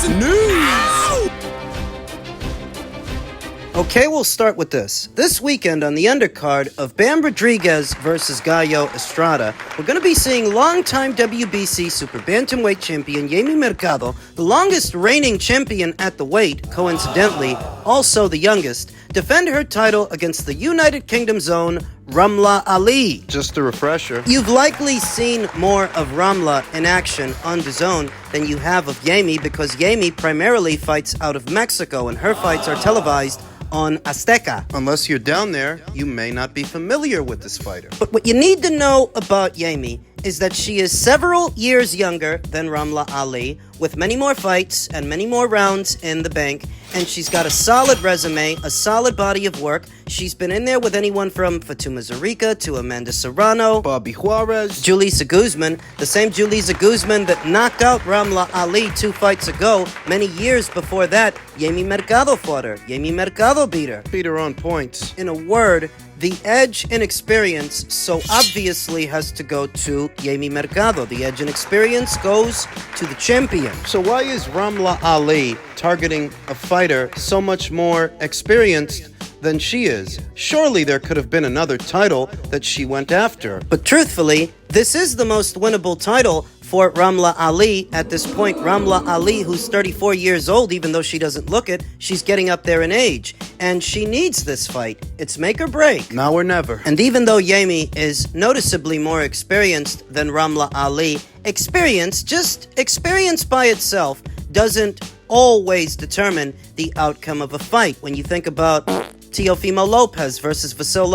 News! Okay, we'll start with this. This weekend on the undercard of Bam Rodriguez versus Gallo Estrada, we're going to be seeing longtime WBC Super Bantamweight champion Yemi Mercado, the longest reigning champion at the weight, coincidentally, also the youngest, defend her title against the United Kingdom's own Ramla Ali. Just a refresher. You've likely seen more of Ramla in action on DAZN than you have of Yemi because Yemi primarily fights out of Mexico and her fights are televised on Azteca. Unless you're down there, you may not be familiar with this fighter. But what you need to know about Yemi is that she is several years younger than Ramla Ali, with many more fights and many more rounds in the bank, and she's got a solid resume, a solid body of work. She's been in there with anyone from Fatuma Zarika to Amanda Serrano, Bobby Juarez, Julissa Guzman, the same Julissa Guzman that knocked out Ramla Ali 2 fights ago. Many years before that, Yemi Mercado fought her. Yemi Mercado beat her. beat her on points. In a word, the edge in experience so obviously has to go to Yemi Mercado. The edge in experience goes to the champion. So why is Ramla Ali targeting a fighter so much more experienced than she is? Surely there could have been another title that she went after. But truthfully, this is the most winnable title for Ramla Ali at this point. Ramla Ali, who's 34 years old, even though she doesn't look it, she's getting up there in age. And she needs this fight. It's make or break. Now or never. And even though Yemi is noticeably more experienced than Ramla Ali, just experience by itself doesn't always determine the outcome of a fight. When you think about Teofimo Lopez versus Vasyl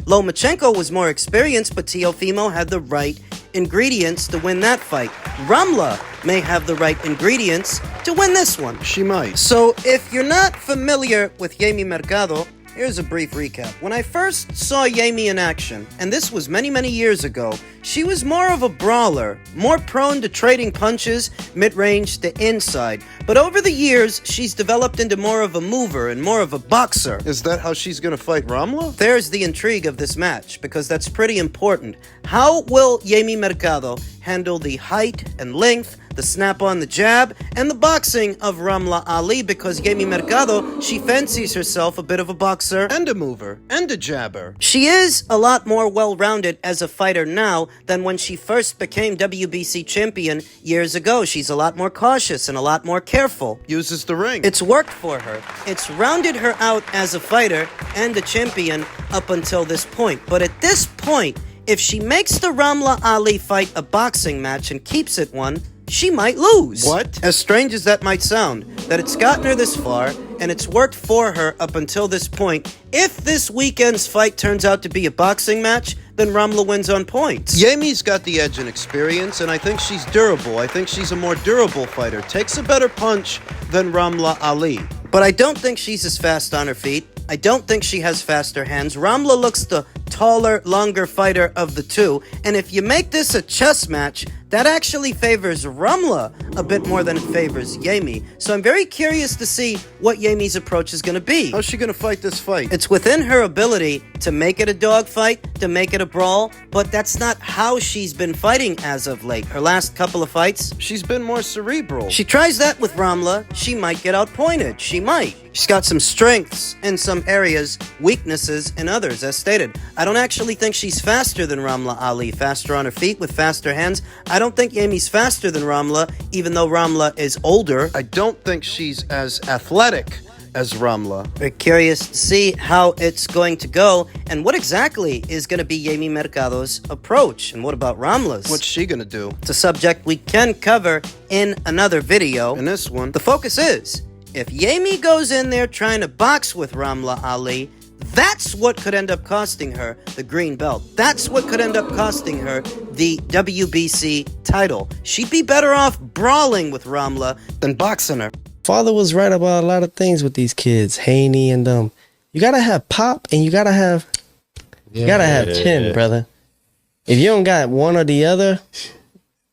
Lomachenko was more experienced, but Teofimo had the right ingredients to win that fight. Ramla may have the right ingredients to win this one. She might. So if you're not familiar with Yemi Mercado, here's a brief recap. When I first saw Yemi in action, and this was many, many years ago, she was more of a brawler, more prone to trading punches, mid-range to inside. But over the years, she's developed into more of a mover and more of a boxer. Is that how she's gonna fight Ramla? There's the intrigue of this match, because that's pretty important. How will Yemi Mercado handle the height and length, the snap on the jab, and the boxing of Ramla Ali? Because Yemi Mercado, she fancies herself a bit of a boxer. And a mover. And a jabber. She is a lot more well-rounded as a fighter now than when she first became WBC champion years ago. She's a lot more cautious and a lot more careful. Uses the ring. It's worked for her. It's rounded her out as a fighter and a champion up until this point. But at this point, if she makes the Ramla Ali fight a boxing match and keeps it one, she might lose. What? As strange as that might sound, that it's gotten her this far, and it's worked for her up until this point. If this weekend's fight turns out to be a boxing match, then Ramla wins on points. Yemi's got the edge in experience, and I think she's durable. I think she's a more durable fighter. Takes a better punch than Ramla Ali. But I don't think she's as fast on her feet. I don't think she has faster hands. Ramla looks the taller, longer fighter of the two. And if you make this a chess match, that actually favors Ramla a bit more than it favors Yemi. So I'm very curious to see what Yemi's approach is going to be. How's she gonna fight this fight? It's within her ability to make it a dogfight, to make it a brawl, but that's not how she's been fighting as of late. Her last couple of fights, She's been more cerebral. she tries that with Ramla, she might get outpointed. She might. She's got some strengths in some areas, weaknesses in others, as stated. I don't actually think she's faster than Ramla Ali, faster on her feet with faster hands. I don't think Yemi's faster than Ramla, even though Ramla is older. I don't think she's as athletic as Ramla. Very curious to see how it's going to go, and what exactly is going to be Yemi Mercado's approach, and what about Ramla's? What's she gonna do? It's a subject we can cover in another video. In this one, The focus is, if Yemi goes in there trying to box with Ramla Ali, that's what could end up costing her the green belt. That's what could end up costing her the WBC title. She'd be better off brawling with Ramla than boxing her. Father was right about a lot of things with these kids, Haney and them. You gotta have pop and you gotta have chin, brother. If you don't got one or the other,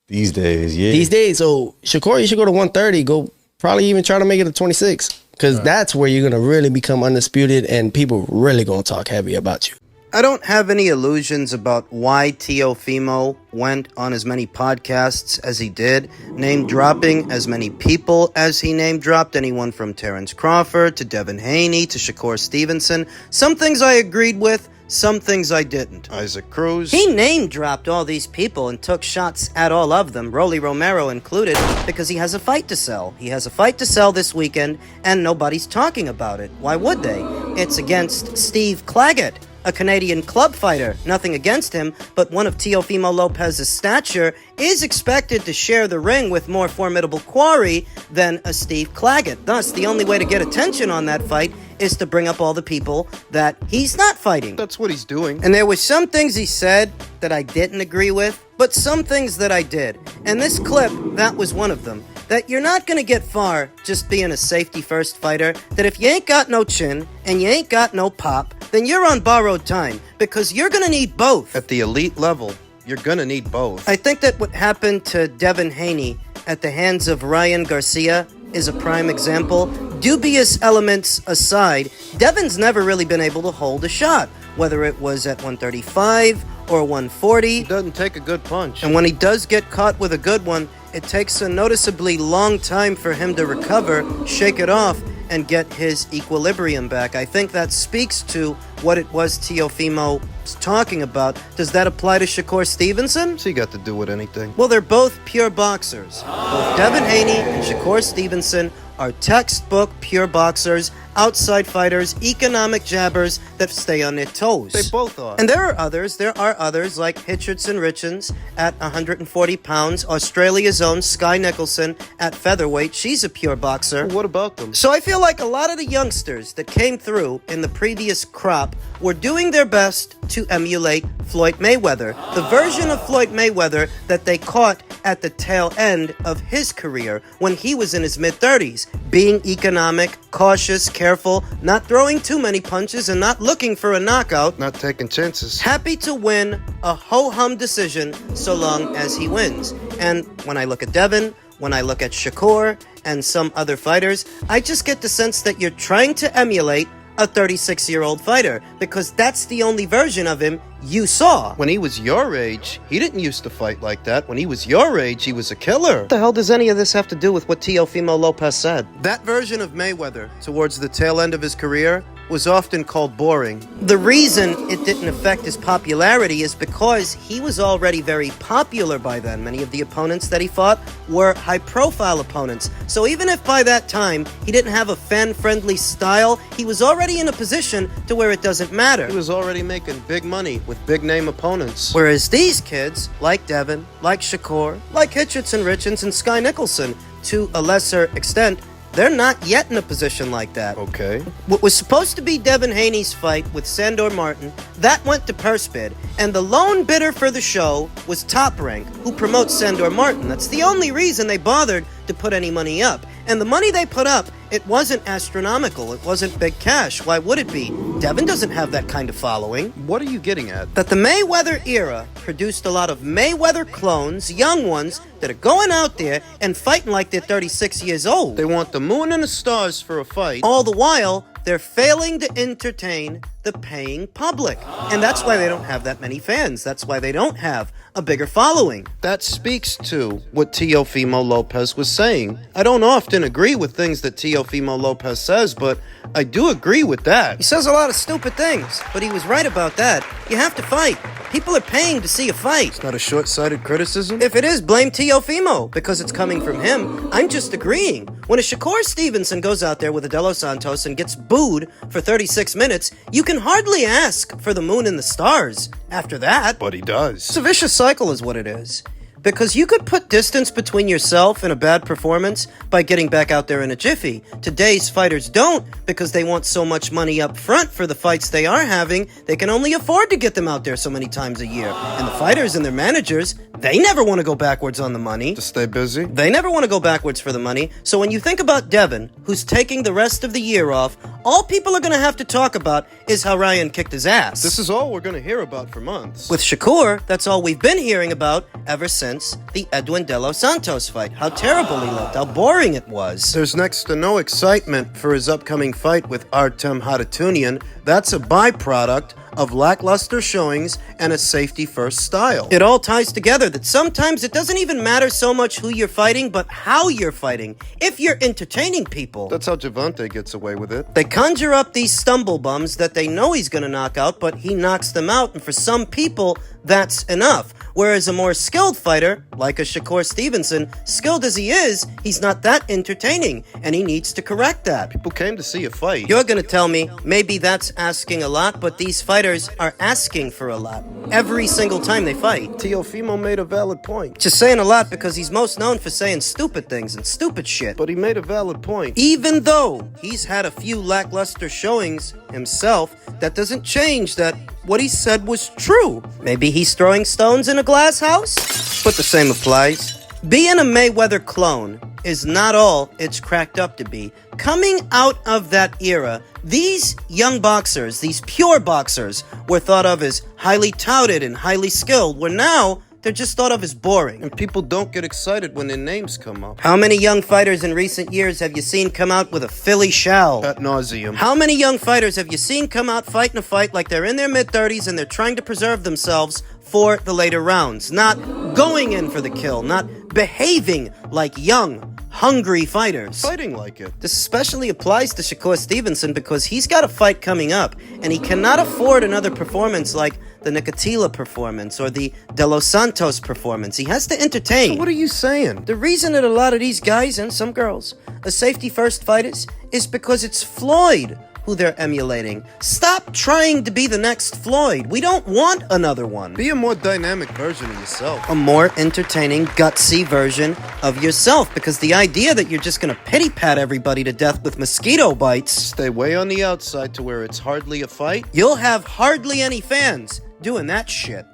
These days, yeah. these days, so Shakur, you should go to 130. Go probably even try to make it to 26. Because that's where you're going to really become undisputed and people really going to talk heavy about you. I don't have any illusions about why Teofimo went on as many podcasts as he did, name-dropping as many people as he name-dropped, anyone from Terrence Crawford to Devin Haney to Shakur Stevenson. Some things I agreed with, some things I didn't. Isaac Cruz. He name-dropped all these people and took shots at all of them, Rolly Romero included, because he has a fight to sell. He has a fight to sell this weekend, and nobody's talking about it. Why would they? It's against Steve Claggett, a Canadian club fighter. Nothing against him, but one of Teofimo Lopez's stature is expected to share the ring with more formidable quarry than a Steve Claggett. Thus, the only way to get attention on that fight is to bring up all the people that he's not fighting. That's what he's doing. And there were some things he said that I didn't agree with, but some things that I did. And this clip, that was one of them. That you're not going to get far just being a safety-first fighter, that if you ain't got no chin and you ain't got no pop, then you're on borrowed time, because you're going to need both. At the elite level, you're gonna need both. I think that what happened to Devin Haney at the hands of Ryan Garcia is a prime example. Dubious elements aside, Devin's never really been able to hold a shot, whether it was at 135 or 140. He doesn't take a good punch. And when he does get caught with a good one, it takes a noticeably long time for him to recover, shake it off, and get his equilibrium back. I think that speaks to what it was Teofimo was talking about. Does that apply to Shakur Stevenson? What's he got to do with anything? Well, they're both pure boxers. Both Devin Haney and Shakur Stevenson are textbook pure boxers, outside fighters, economic jabbers that stay on their toes. They both are. And there are others like Hitcherson Richens at 140 pounds, Australia's own Sky Nicholson at featherweight. She's a pure boxer. Well, what about them? So I feel like a lot of the youngsters that came through in the previous crop were doing their best to emulate Floyd Mayweather, the version of Floyd Mayweather that they caught at the tail end of his career when he was in his mid-30s, being economic, cautious, careful, not throwing too many punches and not looking for a knockout, Not taking chances. happy to win a ho-hum decision so long as he wins. And when I look at Devin, when I look at Shakur and some other fighters, I just get the sense that you're trying to emulate a 36-year-old fighter, because that's the only version of him you saw. When he was your age, he didn't used to fight like that. When he was your age, he was a killer. What the hell does any of this have to do with what Teofimo Lopez said? That version of Mayweather, towards the tail end of his career, was often called boring. The reason it didn't affect his popularity is because he was already very popular by then. Many of the opponents that he fought were high-profile opponents. So even if by that time he didn't have a fan-friendly style, he was already in a position to where it doesn't matter. He was already making big money with big-name opponents. Whereas these kids, like Devin, like Shakur, like Hitcherson Richens and Sky Nicholson, to a lesser extent, they're not yet in a position like that. Okay. What was supposed to be Devin Haney's fight with Sandor Martin, that went to purse bid, and the lone bidder for the show was Top Rank, who promotes Sandor Martin. That's the only reason they bothered to put any money up. And the money they put up, it wasn't astronomical. It wasn't big cash. Why would it be? Devin doesn't have that kind of following. What are you getting at? That the Mayweather era produced a lot of Mayweather clones, young ones, that are going out there and fighting like they're 36 years old. They want the moon and the stars for a fight. All the while, they're failing to entertain the paying public. And that's why they don't have that many fans. That's why they don't have a bigger following. That speaks to what Teofimo Lopez was saying. I don't often agree with things that Teofimo Lopez says, but I do agree with that. He says a lot of stupid things, but he was right about that. You have to fight. People are paying to see a fight. It's not a short-sighted criticism. If it is, blame Teofimo, because it's coming from him. I'm just agreeing. When a Shakur Stevenson goes out there with a De Los Santos and gets booed for 36 minutes, you can hardly ask for the moon and the stars after that. But he does. It's a vicious cycle is what it is. Because you could put distance between yourself and a bad performance by getting back out there in a jiffy. Today's fighters don't, because they want so much money up front for the fights they are having, they can only afford to get them out there so many times a year. And the fighters and their managers, they never want to go backwards on the money. To stay busy? They never want to go backwards for the money. So when you think about Devin, who's taking the rest of the year off, all people are going to have to talk about is how Ryan kicked his ass. This is all we're going to hear about for months. With Shakur, that's all we've been hearing about ever since the Edwin De Los Santos fight. How terrible he looked, how boring it was. There's next to no excitement for his upcoming fight with Artem Haratunian. That's a byproduct of lackluster showings and a safety-first style. It all ties together that sometimes it doesn't even matter so much who you're fighting, but how you're fighting. If you're entertaining people. That's how Javante gets away with it. They conjure up these stumble bums that they know he's gonna knock out, but he knocks them out, and for some people, that's enough. Whereas a more skilled fighter, like a Shakur Stevenson, skilled as he is, he's not that entertaining, and he needs to correct that. People came to see a fight. You're gonna tell me, maybe that's asking a lot, but these fighters are asking for a lot. Every single time they fight. Teofimo made a valid point. Just saying a lot because he's most known for saying stupid things and stupid shit. But he made a valid point. Even though he's had a few lackluster showings himself, that doesn't change that what he said was true. Maybe he's throwing stones in a glass house? But the same applies. Being a Mayweather clone is not all it's cracked up to be. Coming out of that era, these young boxers, these pure boxers, were thought of as highly touted and highly skilled, where now they're just thought of as boring. And people don't get excited when their names come up. How many young fighters in recent years have you seen come out with a Philly shell? Ad nauseum. How many young fighters have you seen come out fighting a fight like they're in their mid-30s and they're trying to preserve themselves for the later rounds? Not going in for the kill, not behaving like young, hungry fighters. Fighting like it. This especially applies to Shakur Stevenson because he's got a fight coming up, and he cannot afford another performance like the Nicotila performance or the De Los Santos performance. He has to entertain. So what are you saying? The reason that a lot of these guys and some girls are safety-first fighters is because it's Floyd who they're emulating. Stop trying to be the next Floyd. We don't want another one. Be a more dynamic version of yourself. A more entertaining, gutsy version of yourself, because the idea that you're just gonna pity-pat everybody to death with mosquito bites, Stay way on the outside to where it's hardly a fight. you'll have hardly any fans doing that shit.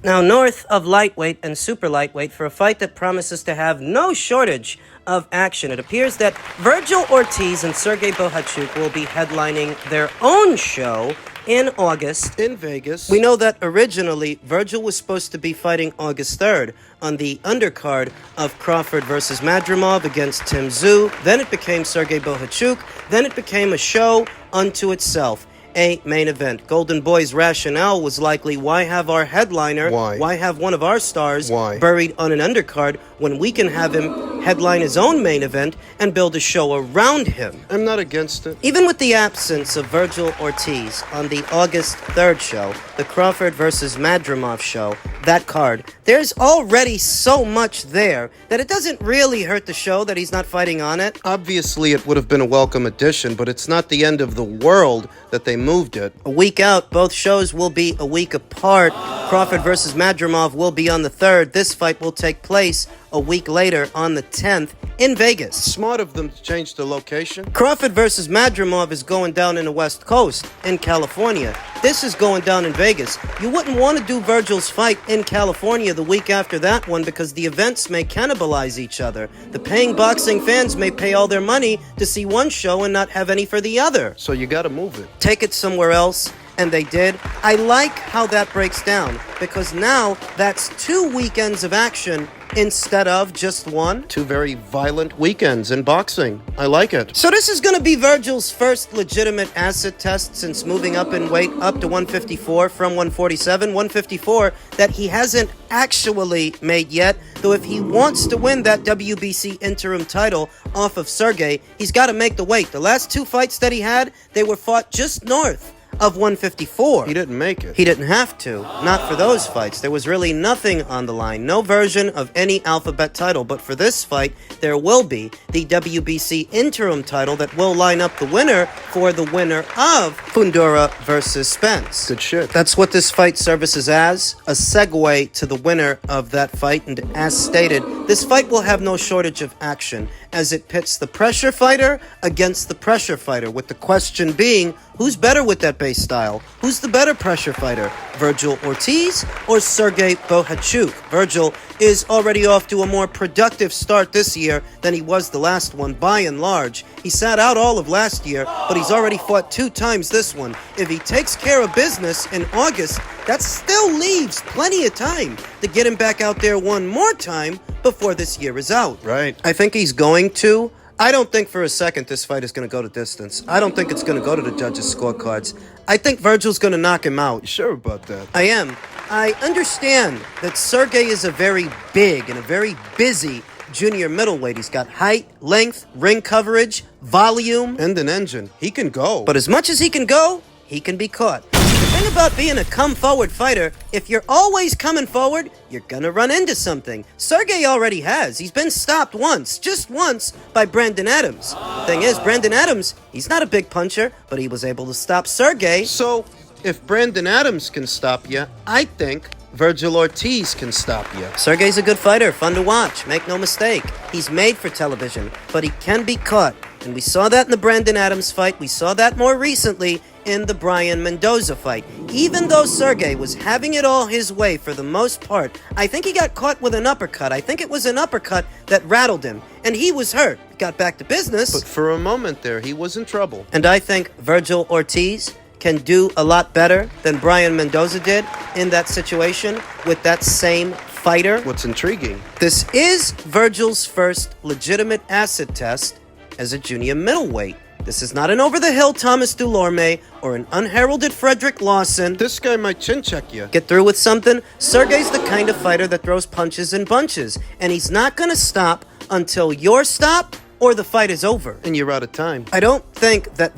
Now, north of lightweight and super lightweight, for a fight that promises to have no shortage of action, it appears that Virgil Ortiz and Sergey Bohachuk will be headlining their own show in August in Vegas. We know that originally Virgil was supposed to be fighting August 3rd on the undercard of Crawford versus Madrimov against Tim Tszyu. Then it became Sergey Bohachuk. Then it became a show unto itself. A main event. Golden Boy's rationale was likely, why have our headliner, why have one of our stars buried on an undercard when we can have him headline his own main event and build a show around him? I'm not against it. Even with the absence of Virgil Ortiz on the August 3rd show, the Crawford versus Madrimov show, that card, there's already so much there that it doesn't really hurt the show that he's not fighting on it. Obviously, it would have been a welcome addition, but it's not the end of the world that they moved it. A week out, both shows will be a week apart. Crawford versus Madrimov will be on the 3rd. This fight will take place a week later on the 10th in Vegas. Smart of them to change the location. Crawford versus Madrimov is going down in the West Coast, in California. This is going down in Vegas. You wouldn't want to do Virgil's fight in California the week after that one because the events may cannibalize each other. The paying boxing fans may pay all their money to see one show and not have any for the other. So you gotta move it. Take it somewhere else. And they did. I like how that breaks down because now that's 2 weekends of action instead of just one. 2 very violent weekends in boxing. I like it. So this is going to be Virgil's first legitimate acid test since moving up in weight up to 154 from 147. 154 that he hasn't actually made yet, though if he wants to win that WBC interim title off of Sergey, he's got to make the weight. The last 2 fights that he had, they were fought just north of 154. He didn't make it. He didn't have to. Not for those fights. There was really nothing on the line. No version of any alphabet title. But for this fight, there will be the WBC interim title that will line up the winner for the winner of Fundora versus Spence. Good shit. That's what this fight services as, a segue to the winner of that fight. And as stated, this fight will have no shortage of action as it pits the pressure fighter against the pressure fighter, with the question being, who's better with that base style? Who's the better pressure fighter? Virgil Ortiz or Sergey Bohachuk? Virgil is already off to a more productive start this year than he was the last one, by and large. He sat out all of last year, but he's already fought 2 times this one. If he takes care of business in August, that still leaves plenty of time to get him back out there one more time before this year is out. Right. I think he's going to. I don't think for a second this fight is going to go to distance. I don't think it's going to go to the judges' scorecards. I think Virgil's going to knock him out. You sure about that? I am. I understand that Sergey is a very big and a very busy junior middleweight. He's got height, length, ring coverage, volume, And an engine. He can go. but as much as he can go, he can be caught. The thing about being a come-forward fighter, if you're always coming forward, you're gonna run into something. Sergey already has. He's been stopped once, just once, by Brandon Adams. Thing is, Brandon Adams, he's not a big puncher, but he was able to stop Sergey. So, if Brandon Adams can stop you, I think Virgil Ortiz can stop you. Sergey's a good fighter, fun to watch, make no mistake. He's made for television, but he can be caught. And we saw that in the Brandon Adams fight. We saw that more recently in the Brian Mendoza fight. Even though Sergey was having it all his way for the most part, I think he got caught with an uppercut. I think it was an uppercut that rattled him, and he was hurt. Got back to business. But for a moment there, he was in trouble. And I think Virgil Ortiz can do a lot better than Brian Mendoza did in that situation with that same fighter. What's intriguing? This is Virgil's first legitimate acid test as a junior middleweight. This is not an over-the-hill Thomas Dulorme or an unheralded Frederick Lawson. This guy might chin check you. Get through with something? Sergey's the kind of fighter that throws punches in bunches, and he's not going to stop until you're stopped or the fight is over. And you're out of time. I don't think that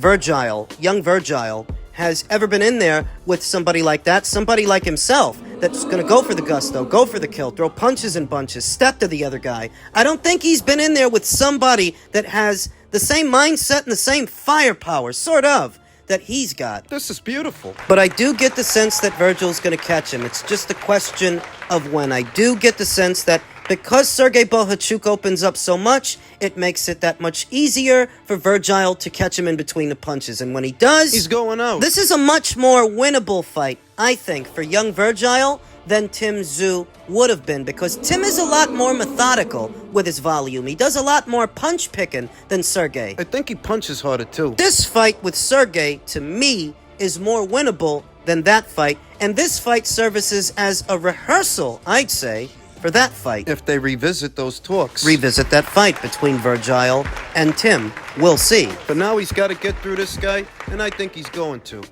young Virgil, has ever been in there with somebody like that, somebody like himself, that's going to go for the gusto, go for the kill, throw punches in bunches, step to the other guy. I don't think he's been in there with somebody that has the same mindset and the same firepower, sort of, that he's got. This is beautiful. But I do get the sense that Virgil's going to catch him. It's just a question of when. I do get the sense that because Sergey Bohachuk opens up so much, it makes it that much easier for Virgil to catch him in between the punches. And when he does, He's going out. this is a much more winnable fight, I think, for young Virgil than Tim Tszyu would have been, because Tim is a lot more methodical with his volume. He does a lot more punch picking than Sergey. I think he punches harder too. This fight with Sergey, to me, is more winnable than that fight, and this fight services as a rehearsal, I'd say, for that fight. If they revisit those talks. Revisit that fight between Virgil and Tim. We'll see. But now he's got to get through this guy, and I think he's going to.